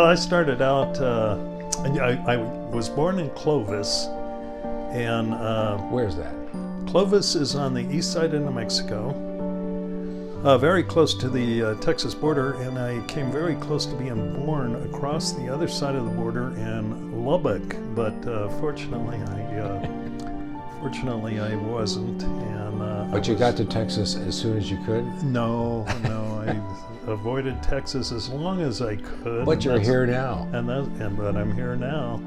I started out, I was born in Clovis, and Where's that? Clovis is on the east side of New Mexico, very close to the Texas border, and I came very close to being born across the other side of the border in Lubbock, but fortunately I wasn't. And But you got to Texas as soon as you could? No, I avoided Texas as long as I could. But you're here now. But I'm here now.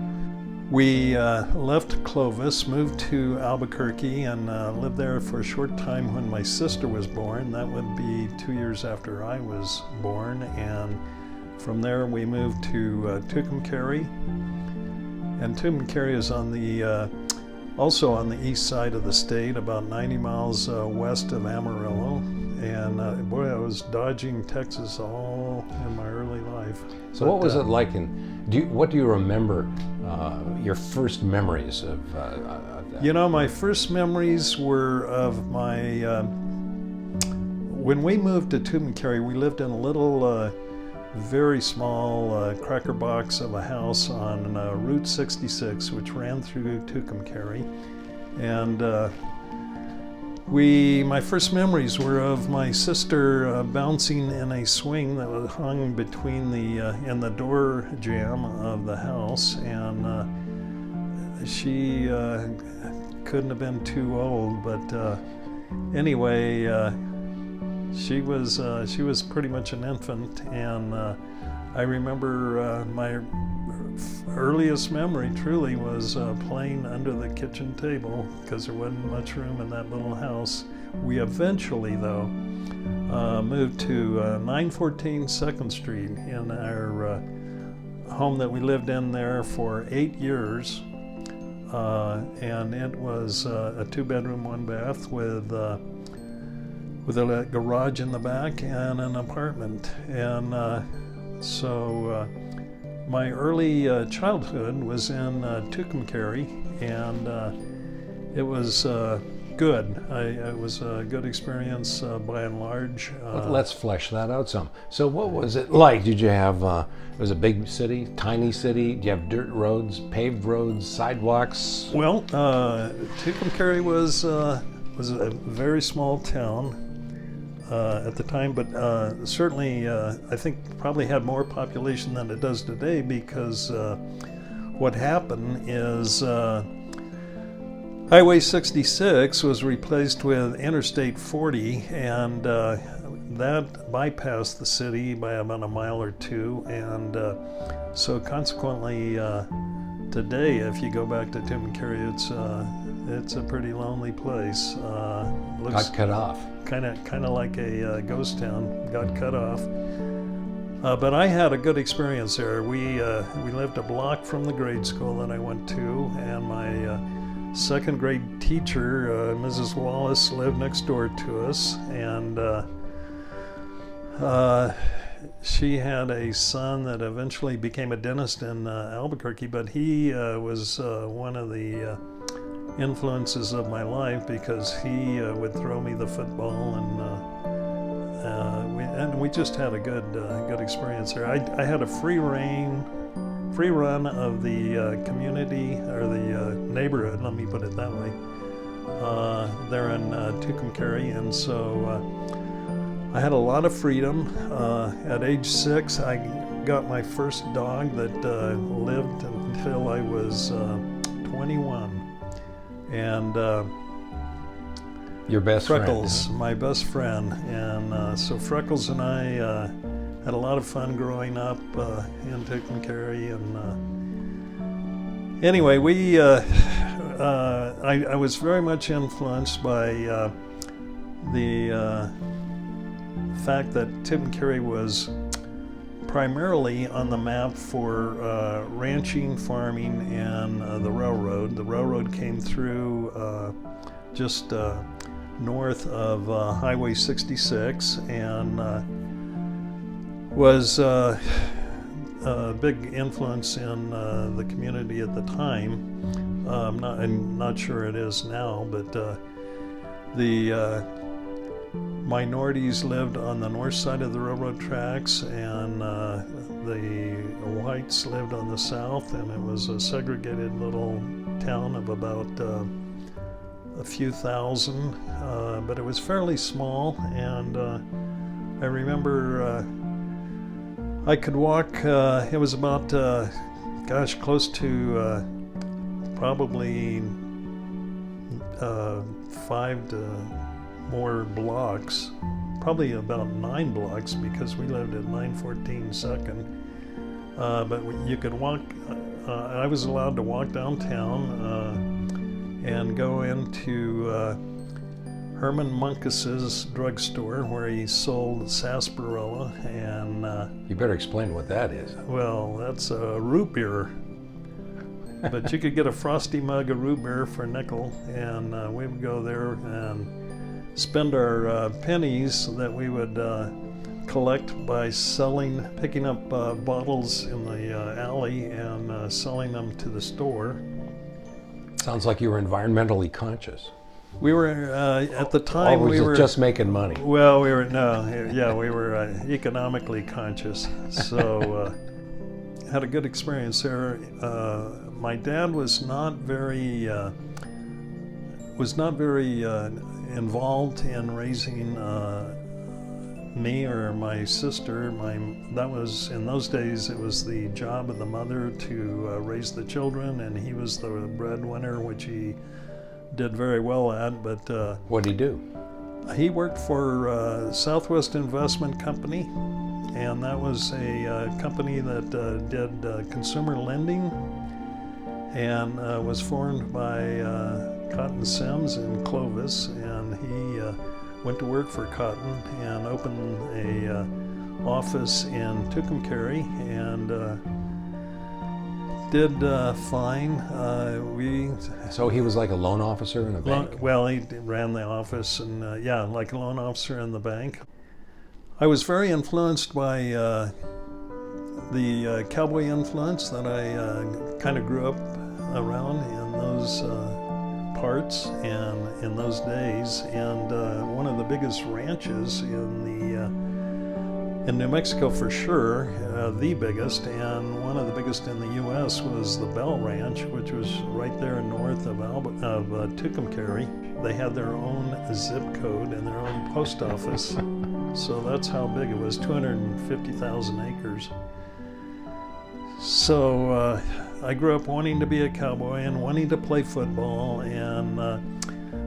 We left Clovis, moved to Albuquerque, and lived there for a short time when my sister was born. That would be 2 years after I was born. And from there we moved to Tucumcari. And Tucumcari is on the also on the east side of the state, about 90 miles west of Amarillo. And boy, I was dodging Texas all in my early life. So what was it like? What do you remember your first memories of that? You know, my first memories were of my, when we moved to Tucumcari, we lived in a little, very small Crackerbox of a house on Route 66, which ran through Tucumcari. And my first memories were of my sister bouncing in a swing that was hung between in the door jamb of the house, and she couldn't have been too old, but anyway, she was pretty much an infant, and I remember my earliest memory truly was playing under the kitchen table because there wasn't much room in that little house. We eventually, though, moved to 914 2nd Street in our home that we lived in there for 8 years, and it was a 2-bedroom, 1-bath with a garage in the back and an apartment. And so my early childhood was in Tucumcari, and it was good. It was a good experience by and large. Let's flesh that out some. So what was it like? Did you have, it was a big city, tiny city? Did you have dirt roads, paved roads, sidewalks? Well, Tucumcari was a very small town at the time, but certainly I think probably had more population than it does today, because what happened is Highway 66 was replaced with Interstate 40, and that bypassed the city by about a mile or two, and so consequently today, if you go back to Tucumcari, it's a pretty lonely place. Looks got cut off. Kind of like a ghost town. Got cut off. But I had a good experience there. We lived a block from the grade school that I went to, and my second grade teacher, Mrs. Wallace, lived next door to us, and she had a son that eventually became a dentist in Albuquerque, but he was one of the influences of my life, because he would throw me the football, and we just had a good experience there. I had a free run of the community, or the neighborhood, let me put it that way, there in Tucumcari, and so I had a lot of freedom. At age 6, I got my first dog that lived until I was 21. And your best Freckles, friend, huh? My best friend. And so Freckles and I had a lot of fun growing up in Tucumcari. And anyway, I was very much influenced by the fact that Tucumcari was primarily on the map for ranching, farming, and the railroad. The railroad came through just north of Highway 66, and was a big influence in the community at the time. I'm not sure it is now, but minorities lived on the north side of the railroad tracks, and the whites lived on the south, and it was a segregated little town of about a few thousand, but it was fairly small. And I remember I could walk, it was about, close to probably 5 to more blocks, probably about 9 blocks, because we lived at 914 2nd. But you could walk, I was allowed to walk downtown and go into Herman Muncus's drugstore, where he sold sarsaparilla. And you better explain what that is. well, that's a root beer. But you could get a frosty mug of root beer for a nickel, and we would go there and spend our pennies that we would collect by picking up bottles in the alley and selling them to the store. Sounds like you were environmentally conscious. We were at the time Or we were just making money? Well, we were we were economically conscious. So had a good experience there. My dad was not very involved in raising me or my sister. That was, in those days, it was the job of the mother to raise the children, and he was the breadwinner, which he did very well at. But what did he do? he worked for Southwest Investment Company, and that was a company that did consumer lending, and was formed by Cotton Sims in Clovis, and he went to work for Cotton and opened a office in Tucumcari, and did fine. So he was like a loan officer in a bank? Well, he ran the office, and like a loan officer in the bank. I was very influenced by the cowboy influence that I kind of grew up around in those parts and in those days. And one of the biggest ranches in New Mexico, for sure, the biggest, and one of the biggest in the U.S. was the Bell Ranch, which was right there north of Tucumcari. They had their own zip code and their own post office, so that's how big it was, 250,000 acres. So I grew up wanting to be a cowboy and wanting to play football, and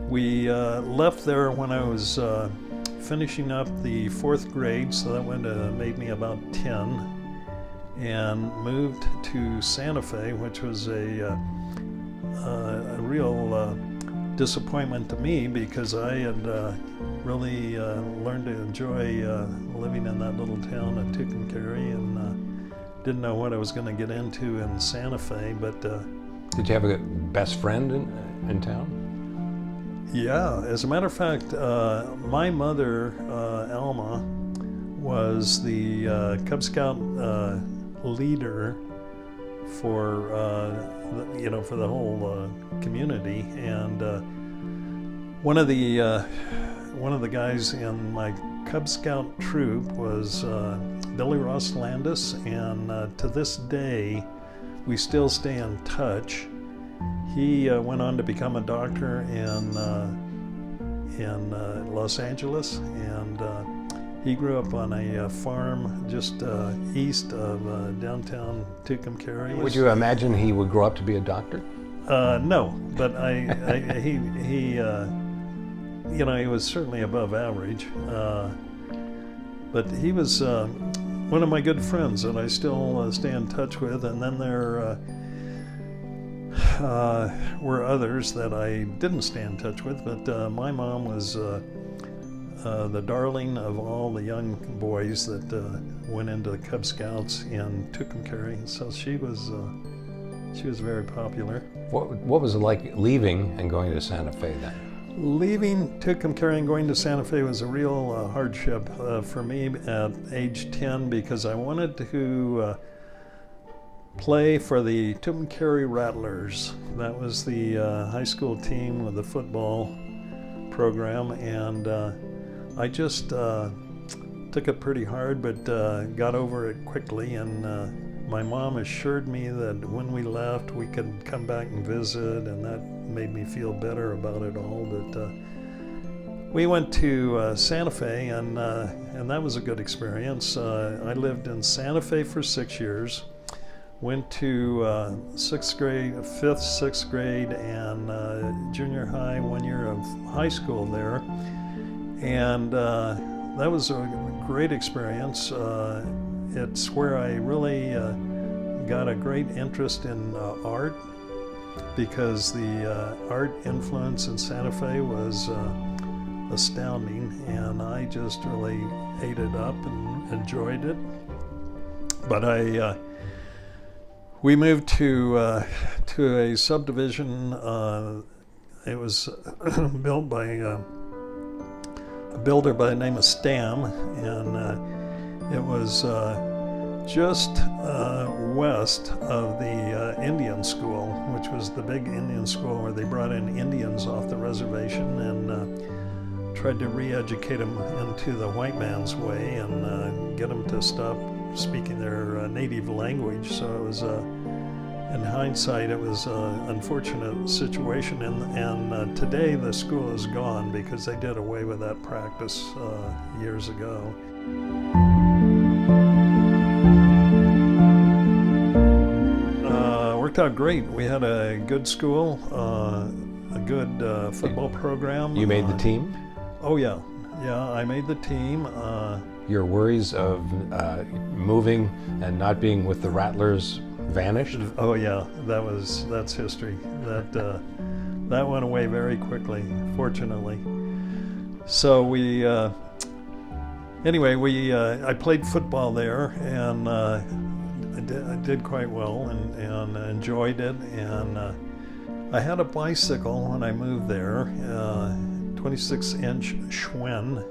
we left there when I was finishing up the 4th grade, so that would have made me about 10, and moved to Santa Fe, which was a real disappointment to me, because I had really learned to enjoy living in that little town of Tucumcari, and didn't know what I was going to get into in Santa Fe. But did you have a best friend in town? Yeah, as a matter of fact, my mother, Alma, was the Cub Scout leader for for the whole community, and one of the guys in my Cub Scout troop was Billy Ross Landis, and to this day we still stay in touch. He went on to become a doctor in Los Angeles, and he grew up on a farm just east of downtown Tucumcari. Would you imagine he would grow up to be a doctor? No, but he was certainly above average. But he was one of my good friends that I still stay in touch with, and then there were others that I didn't stay in touch with, but my mom was the darling of all the young boys that went into the Cub Scouts in Tucumcari, so she was very popular. What was it like leaving and going to Santa Fe then? Leaving Tucumcari and going to Santa Fe was a real hardship for me at age 10, because I wanted to play for the Tucumcari Rattlers. That was the high school team with the football program, and I just took it pretty hard, but got over it quickly, and my mom assured me that when we left we could come back and visit, and that made me feel better about it all. But we went to Santa Fe, and that was a good experience. I lived in Santa Fe for 6 years. Went to sixth grade, fifth, sixth grade, and junior high, 1 year of high school there. And that was a great experience. It's where I really got a great interest in art, because the art influence in Santa Fe was astounding, and I just really ate it up and enjoyed it. But we moved to a subdivision. It was built by a builder by the name of Stam, and it was just west of the Indian school, which was the big Indian school where they brought in Indians off the reservation and tried to re-educate them into the white man's way and get them to stop speaking their native language. So it was, in hindsight, it was an unfortunate situation, and today the school is gone because they did away with that practice years ago. Worked out great. We had a good school, a good football program. You made the team? Oh yeah, I made the team. Your worries of moving and not being with the Rattlers vanished? Oh yeah, that's history. That went away very quickly, fortunately. So I played football there, and I did quite well and enjoyed it. And I had a bicycle when I moved there, 26-inch Schwinn,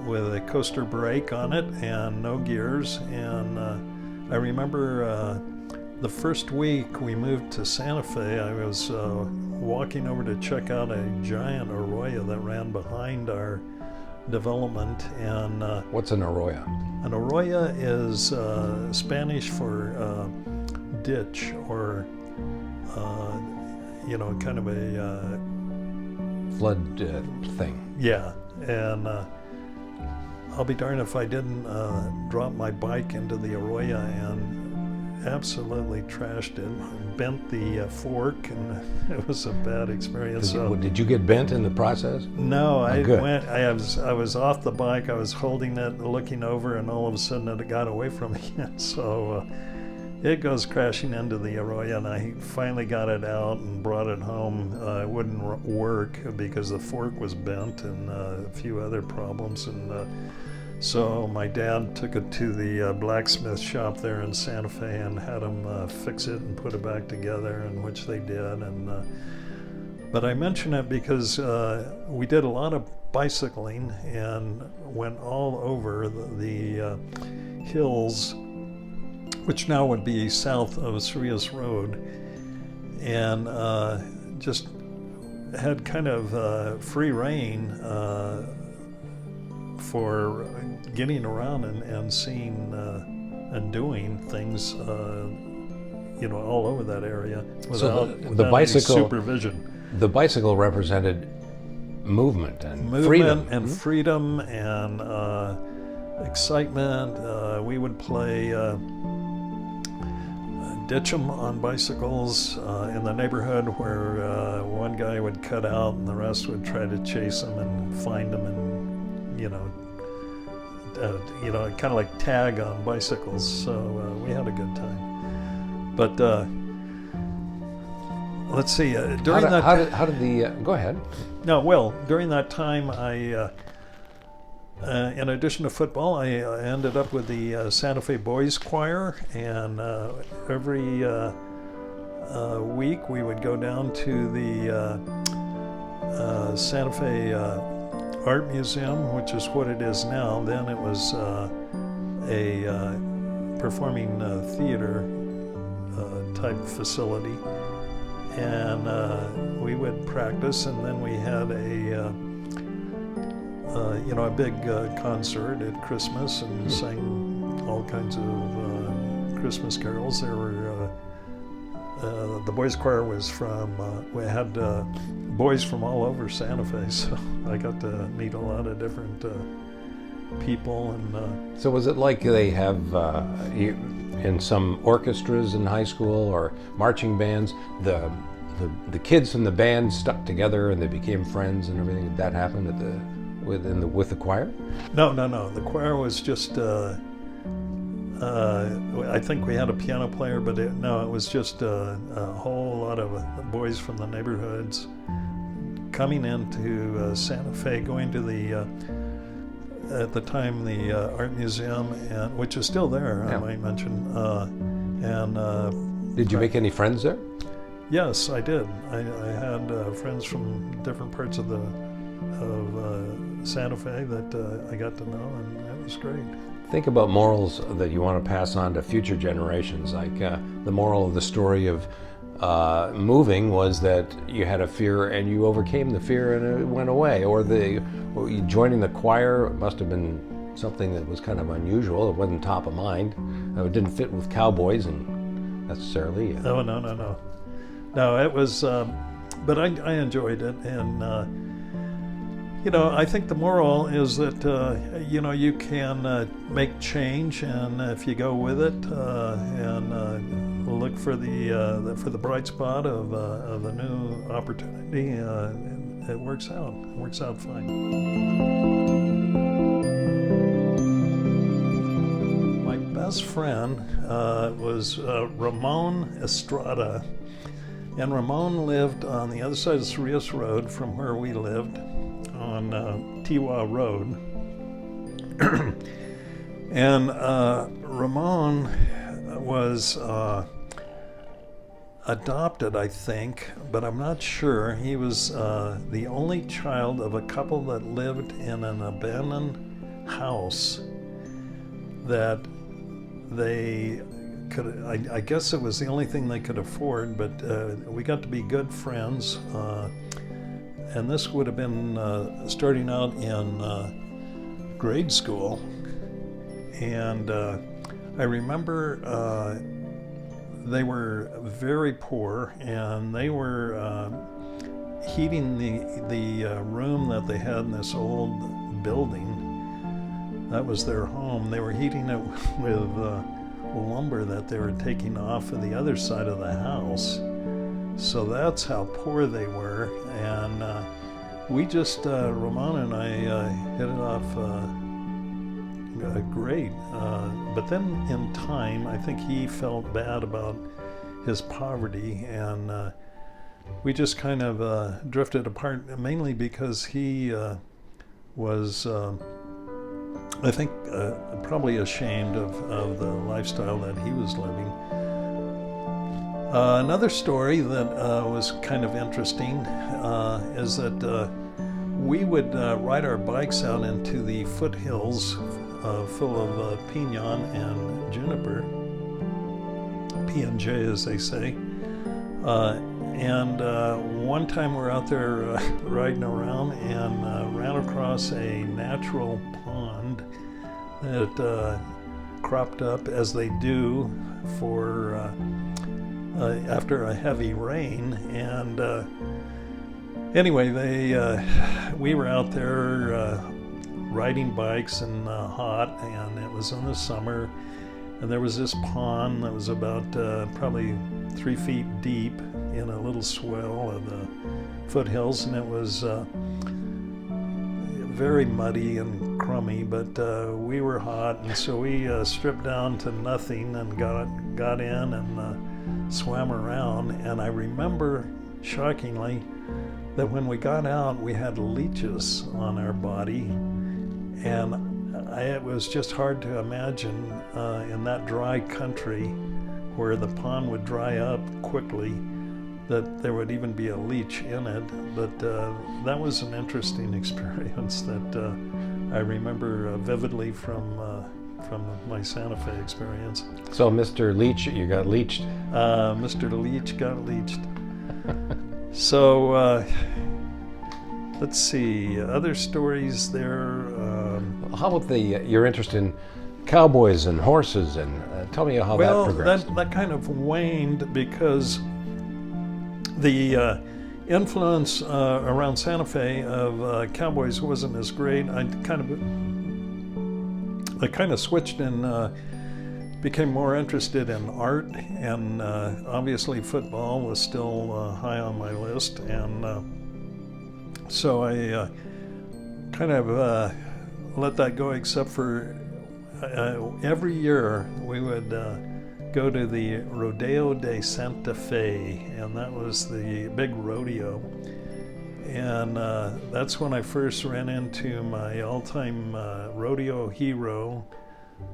with a coaster brake on it and no gears. And I remember the first week we moved to Santa Fe, I was walking over to check out a giant arroyo that ran behind our development. And what's an arroyo? An arroyo is Spanish for ditch, or kind of a flood thing. Yeah, and I'll be darned if I didn't drop my bike into the arroyo and absolutely trashed it. Bent the fork, and it was a bad experience. Did you get bent in the process? No, I was off the bike. I was holding it, looking over, and all of a sudden it got away from me. So it goes crashing into the arroyo, and I finally got it out and brought it home. It wouldn't work because the fork was bent, and a few other problems. And so my dad took it to the blacksmith shop there in Santa Fe and had them fix it and put it back together, and which they did. And but I mention it because we did a lot of bicycling and went all over the hills, which now would be south of Cerrillos Road, and just had kind of free reign for getting around and seeing and doing things, all over that area without the bicycle supervision. The bicycle represented movement and freedom. Freedom and excitement. We would play ditch 'em on bicycles in the neighborhood, where one guy would cut out and the rest would try to chase him and find him, and kind of like tag on bicycles. So we had a good time. But let's see. During how did the go ahead? No, well, during that time, I, in addition to football, I ended up with the Santa Fe Boys Choir, and every week we would go down to the Santa Fe Art Museum, which is what it is now. Then it was a performing theater type facility, and we would practice, and then we had a big concert at Christmas and sang all kinds of Christmas carols. There were the boys' choir was from. We had boys from all over Santa Fe, so I got to meet a lot of different people. And so was it like they have in some orchestras in high school or marching bands, the kids from the band stuck together and they became friends and everything? Did that happen with the choir? No. The choir was just. I think we had a piano player, but it was just a whole lot of boys from the neighborhoods coming into Santa Fe, going to the at the time the art museum, which is still there. I might mention. Did you make any friends there? Yes, I did. I had friends from different parts of Santa Fe that I got to know, and that was great. Think about morals that you want to pass on to future generations. Like the moral of the story of moving was that you had a fear and you overcame the fear and it went away. Or joining the choir must have been something that was kind of unusual. It wasn't top of mind. It didn't fit with cowboys and necessarily. No. No, it was, but I enjoyed it, and I think the moral is that you can make change, and if you go with it and look for the bright spot of the new opportunity, it works out. It works out fine. My best friend was Ramon Estrada. And Ramon lived on the other side of the Cerrillos Road from where we lived, on Tiwa Road. And Ramon was adopted, I think, but I'm not sure. He was the only child of a couple that lived in an abandoned house that they could, I guess it was the only thing they could afford, but we got to be good friends, and this would have been starting out in grade school, and I remember they were very poor, and they were heating the room that they had in this old building. That was their home. They were heating it with lumber that they were taking off of the other side of the house. So that's how poor they were, and we just, Ramon and I hit it off great. But then in time, I think he felt bad about his poverty, and we just kind of drifted apart, mainly because he was I think probably ashamed of the lifestyle that he was living. Another story that was kind of interesting is that we would ride our bikes out into the foothills full of pinon and juniper, P&J as they say. And one time we're out there riding around and ran across a natural pond that cropped up, as they do for after a heavy rain. And anyway, we were out there riding bikes and hot, and it was in the summer, and there was this pond that was about probably 3 feet deep in a little swell of the foothills, and it was very muddy and crummy, but we were hot, and so we stripped down to nothing and got in and swam around. And I remember, shockingly, that when we got out, we had leeches on our body, and it was just hard to imagine in that dry country where the pond would dry up quickly that there would even be a leech in it. But that was an interesting experience that I remember vividly from my Santa Fe experience. So Mr. Leach, you got leached. Mr. Leach got leached. So let's see, other stories there. How about your interest in cowboys and horses, and tell me how that progressed. Well, that kind of waned because the influence around Santa Fe of cowboys wasn't as great. I kind of switched and became more interested in art, and obviously football was still high on my list, and so I kind of let that go, except for every year we would go to the Rodeo de Santa Fe, and that was the big rodeo. And that's when I first ran into my all-time rodeo hero,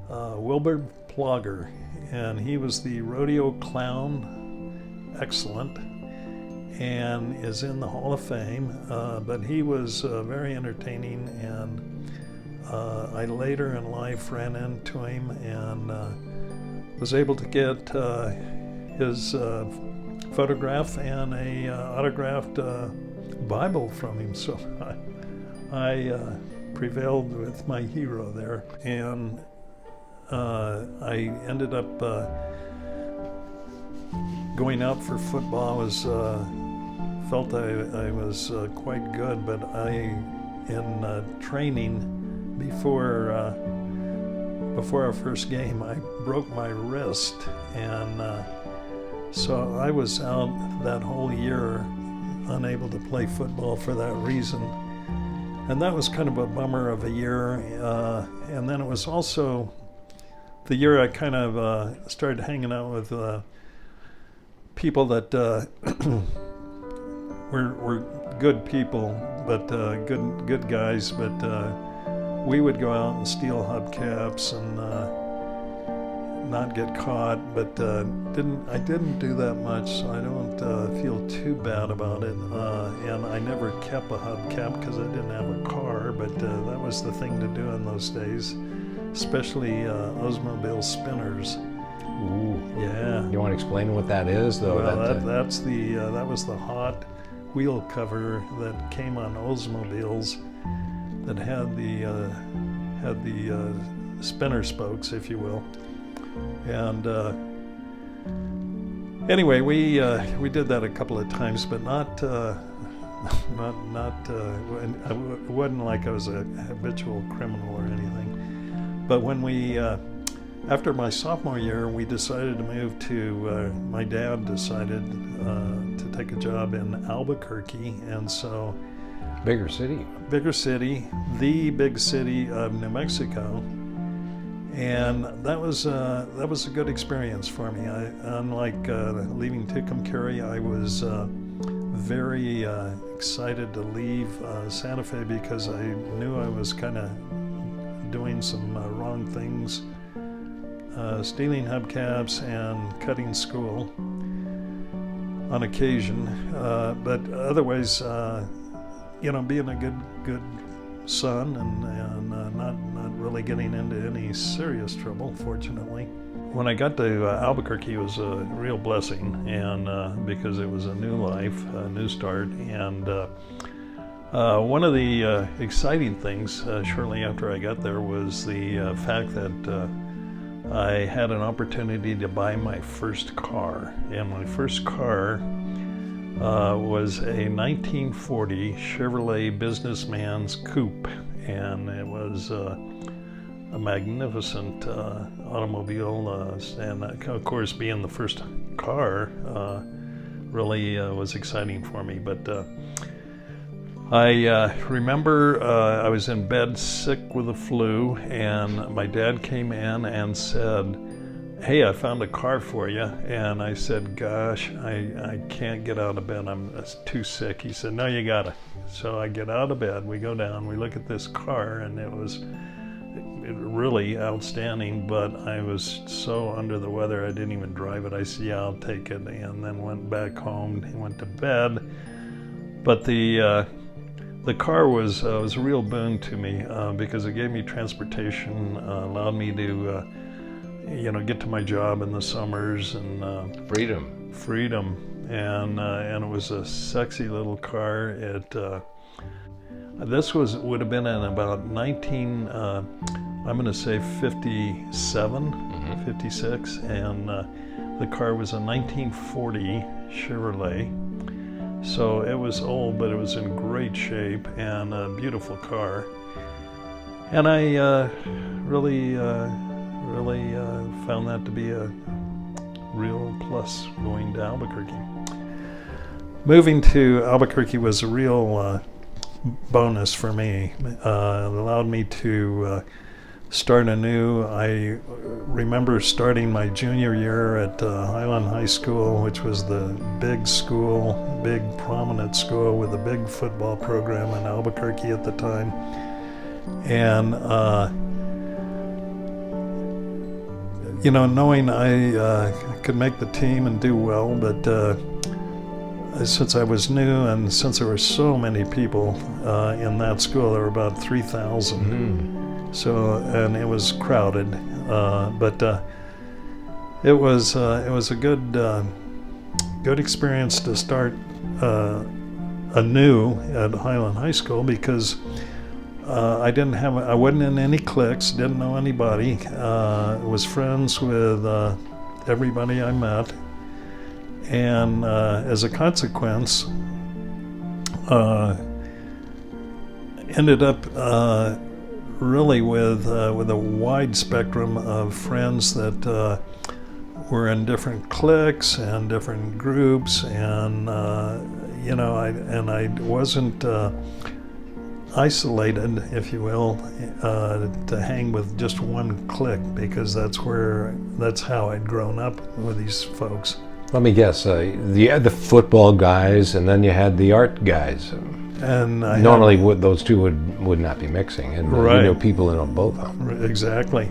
Wilbur Plogger. And he was the rodeo clown, excellent, and is in the Hall of Fame. But he was very entertaining, and I later in life ran into him and was able to get his photograph and a autographed Bible from him. So I prevailed with my hero there, and I ended up going out for football. Felt I was quite good, but in training before our first game, I broke my wrist, and so I was out that whole year, unable to play football for that reason. And that was kind of a bummer of a year. And then it was also the year I kind of started hanging out with people that were good people, but good guys, but we would go out and steal hubcaps and not get caught, but I didn't do that much, so I don't feel too bad about it. And I never kept a hubcap because I didn't have a car, but that was the thing to do in those days, especially Oldsmobile spinners. Ooh, yeah. You want to explain what that is, though? Well, that was the hot wheel cover that came on Oldsmobiles that had the spinner spokes, if you will. And anyway, we did that a couple of times, but not. It wasn't like I was a habitual criminal or anything. But when we, after my sophomore year, we decided to move to. My dad decided to take a job in Albuquerque, and so. Bigger city, the big city of New Mexico. And that was a good experience for me. Unlike leaving Tucumcari, I was very excited to leave Santa Fe because I knew I was kind of doing some wrong things, stealing hubcaps and cutting school on occasion, but otherwise, being a good son and not really getting into any serious trouble, fortunately. When I got to Albuquerque, it was a real blessing, and because it was a new life, a new start. And one of the exciting things shortly after I got there was the fact that I had an opportunity to buy my first car. And my first car was a 1940 Chevrolet businessman's coupe, and it was a magnificent automobile, and of course being the first car really was exciting for me. But I remember I was in bed sick with the flu, and my dad came in and said, "Hey, I found a car for you." And I said, "Gosh, I can't get out of bed. I'm too sick." He said, "No, you gotta." So I get out of bed, we go down, we look at this car, and it was really outstanding, but I was so under the weather I didn't even drive it. I said, "Yeah, I'll take it," and then went back home and went to bed. But the car was a real boon to me because it gave me transportation, allowed me to get to my job in the summers, and freedom, and it was a sexy little car. This would have been in about 19, I'm going to say 57, 56, and the car was a 1940 Chevrolet. So it was old, but it was in great shape and a beautiful car. And I really found that to be a real plus going to Albuquerque. Moving to Albuquerque was a real bonus for me. It allowed me to start anew. I remember starting my junior year at Highland High School, which was the big school, big prominent school with a big football program in Albuquerque at the time. And knowing I could make the team and do well, but since I was new and since there were so many people in that school, there were about 3,000. So, and it was crowded, but it was a good experience to start anew at Highland High School, because I wasn't in any cliques, didn't know anybody, was friends with everybody I met, and as a consequence, ended up really with a wide spectrum of friends that were in different cliques and different groups, and I wasn't isolated, if you will, to hang with just one clique, because that's how I'd grown up with these folks. Let me guess, you had the football guys, and then you had the art guys. And normally those two would not be mixing, and right. You know people in both of them. Exactly.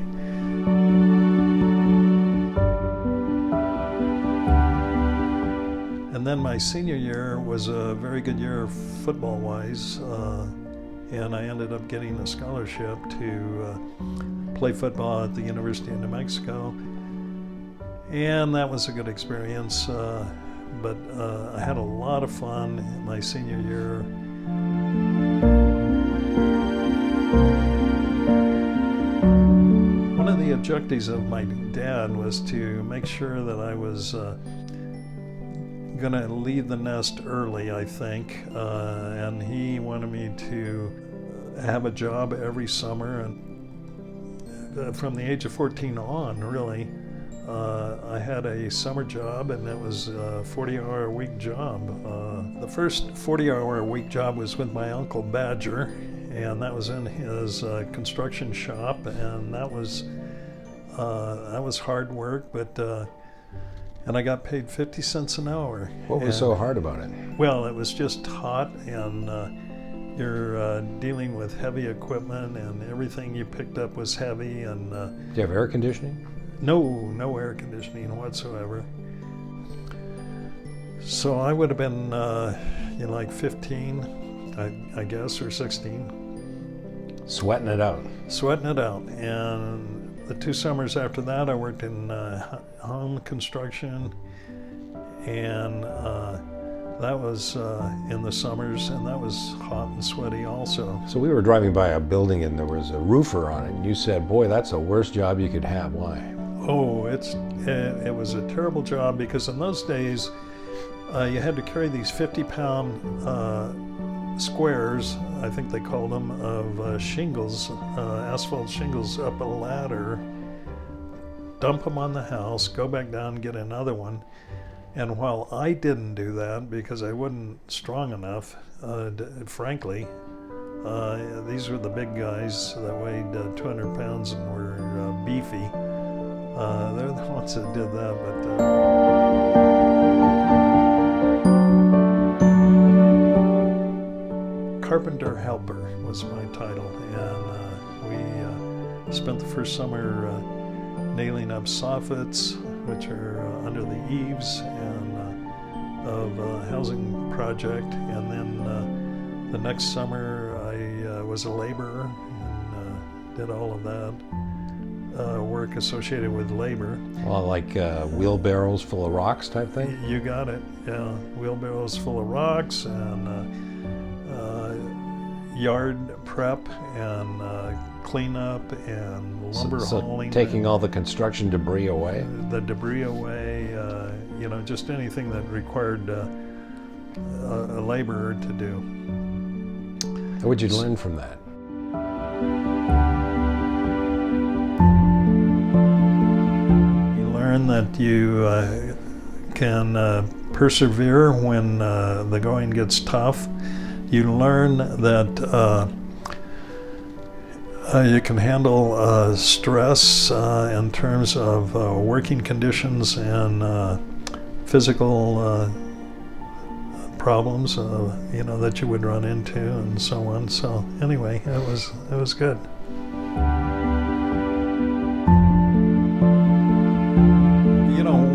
And then my senior year was a very good year football-wise, and I ended up getting a scholarship to play football at the University of New Mexico. And that was a good experience, but I had a lot of fun in my senior year. One of the objectives of my dad was to make sure that I was going to leave the nest early, I think, and he wanted me to have a job every summer, and from the age of 14 on, really. I had a summer job, and it was a 40-hour-a-week job. The first 40-hour-a-week job was with my Uncle Badger, and that was in his construction shop, and that was hard work, but and I got paid 50 cents an hour. What was so hard about it? Well, it was just hot, and you're dealing with heavy equipment, and everything you picked up was heavy. And do you have air conditioning? No air conditioning whatsoever. So I would have been, like 15, I guess, or 16. Sweating it out. And the 2 summers after that, I worked in home construction, and that was in the summers, and that was hot and sweaty also. So we were driving by a building, and there was a roofer on it, and you said, boy, that's the worst job you could have. Why? Oh, it was a terrible job, because in those days you had to carry these 50-pound squares, I think they called them, of shingles, asphalt shingles, up a ladder, dump them on the house, go back down and get another one. And while I didn't do that because I wasn't strong enough, frankly, these were the big guys that weighed 200 pounds and were beefy. They're the ones that did that, but carpenter helper was my title, and we spent the first summer nailing up soffits, which are under the eaves of a housing project, and then the next summer I was a laborer and did all of that. Work associated with labor. Well, like wheelbarrows full of rocks type thing? You got it, yeah. Wheelbarrows full of rocks, and yard prep and cleanup and lumber hauling. Taking all the construction debris away? The debris away, just anything that required a laborer to do. What would you learn from that? You learn that you can persevere when the going gets tough. You learn that you can handle stress in terms of working conditions and physical problems, that you would run into, and so on. So anyway, it was good.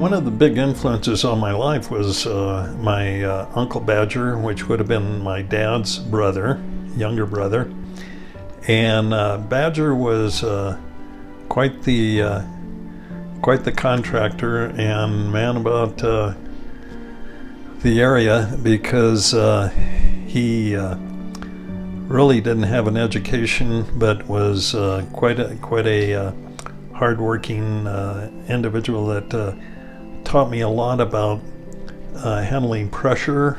One of the big influences on my life was my Uncle Badger, which would have been my dad's brother, younger brother. And Badger was quite the contractor and man about the area, because he really didn't have an education, but was quite a hardworking individual that taught me a lot about handling pressure,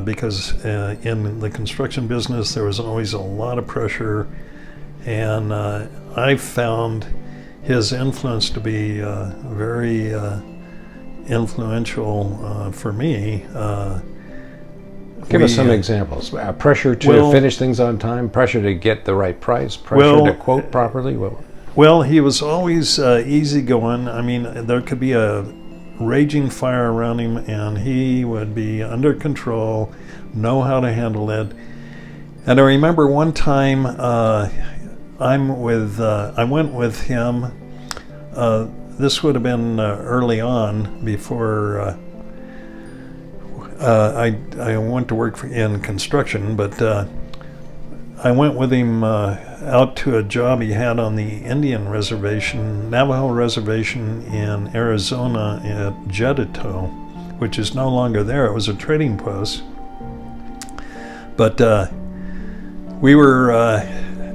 because in the construction business there was always a lot of pressure, and I found his influence to be very influential for me. Give us some examples. Pressure to finish things on time, pressure to get the right price, pressure to quote properly. Well, he was always easygoing. I mean, there could be a raging fire around him, and he would be under control, know how to handle it. And I remember one time I went with him. This would have been early on, before I went to work in construction, but I went with him out to a job he had on the Indian reservation, Navajo reservation in Arizona at Jedito, which is no longer there. It was a trading post. But we were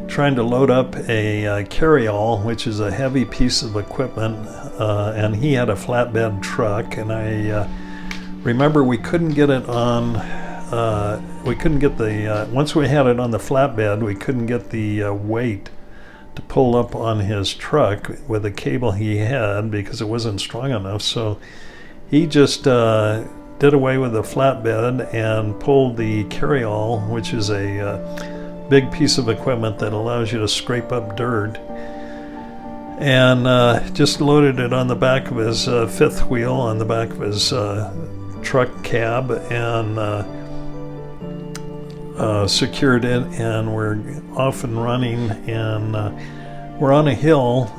trying to load up a carryall, which is a heavy piece of equipment, and he had a flatbed truck, and I remember we couldn't get it on, once we had it on the flatbed, we couldn't get the weight to pull up on his truck with the cable he had, because it wasn't strong enough. So he just did away with the flatbed and pulled the carryall, which is a big piece of equipment that allows you to scrape up dirt, and just loaded it on the back of his fifth wheel, on the back of his truck cab, and secured it, and we're off and running. And we're on a hill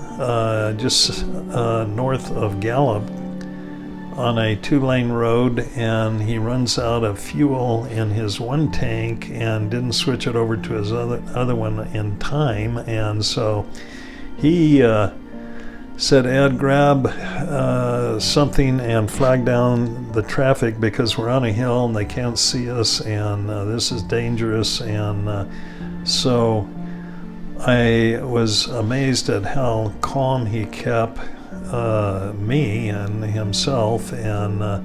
just north of Gallup on a 2-lane road, and he runs out of fuel in his one tank and didn't switch it over to his other one in time. And so he said, "Ed, grab something and flag down the traffic, because we're on a hill and they can't see us, and this is dangerous." And so I was amazed at how calm he kept me and himself. And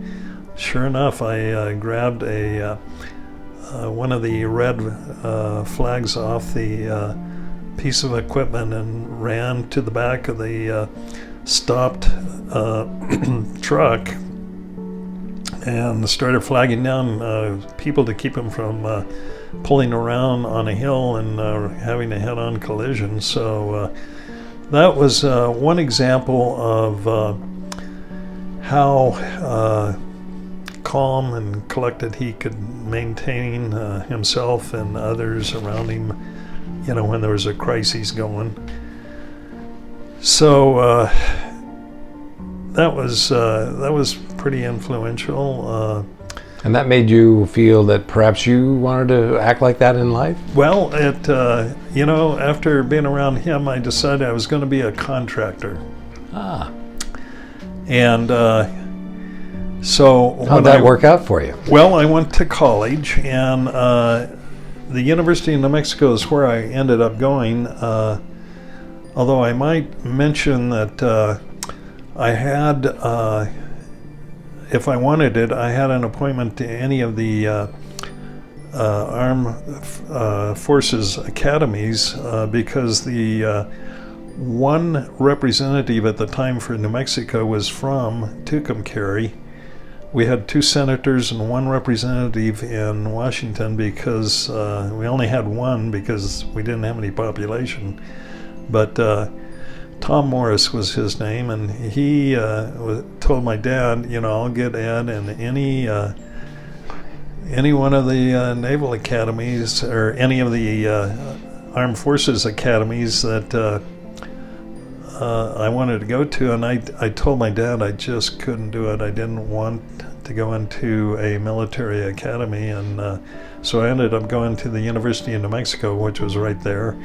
sure enough, I grabbed one of the red flags off the piece of equipment and ran to the back of the stopped truck and started flagging down people to keep them from pulling around on a hill and having a head-on collision. So that was one example of how calm and collected he could maintain himself and others around him, when there was a crisis going. So that was pretty influential. And that made you feel that perhaps you wanted to act like that in life? Well, after being around him, I decided I was going to be a contractor. Ah. And so how'd that work out for you? Well, I went to college, and the University of New Mexico is where I ended up going. Although I might mention that I had, if I wanted it, I had an appointment to any of the Armed Forces academies because the one representative at the time for New Mexico was from Tucumcari. We had 2 senators and 1 representative in Washington because we only had 1 because we didn't have any population. But Tom Morris was his name, and he told my dad, I'll get Ed in any one of the naval academies or any of the armed forces academies that I wanted to go to. And I told my dad I just couldn't do it. I didn't want to go into a military academy, and so I ended up going to the University of New Mexico, which was right there.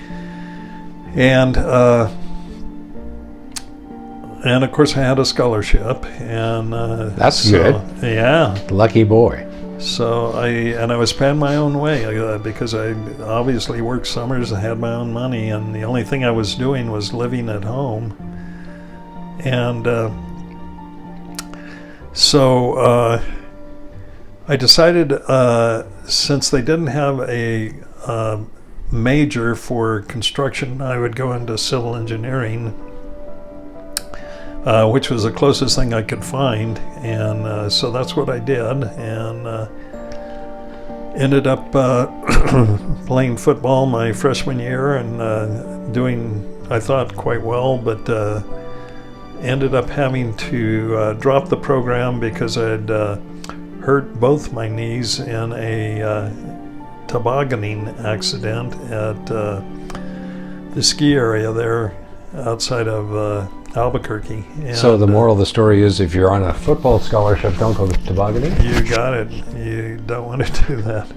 And of course I had a scholarship, and that's good. Yeah, lucky boy. So I was paying my own way because I obviously worked summers. I had my own money, and the only thing I was doing was living at home. And so I decided, since they didn't have a major for construction, I would go into civil engineering, which was the closest thing I could find, and so that's what I did, and ended up playing football my freshman year and doing, I thought, quite well, but ended up having to drop the program because I'd hurt both my knees in a tobogganing accident at the ski area there outside of Albuquerque. And so the moral of the story is, if you're on a football scholarship, don't go tobogganing? You got it. You don't want to do that.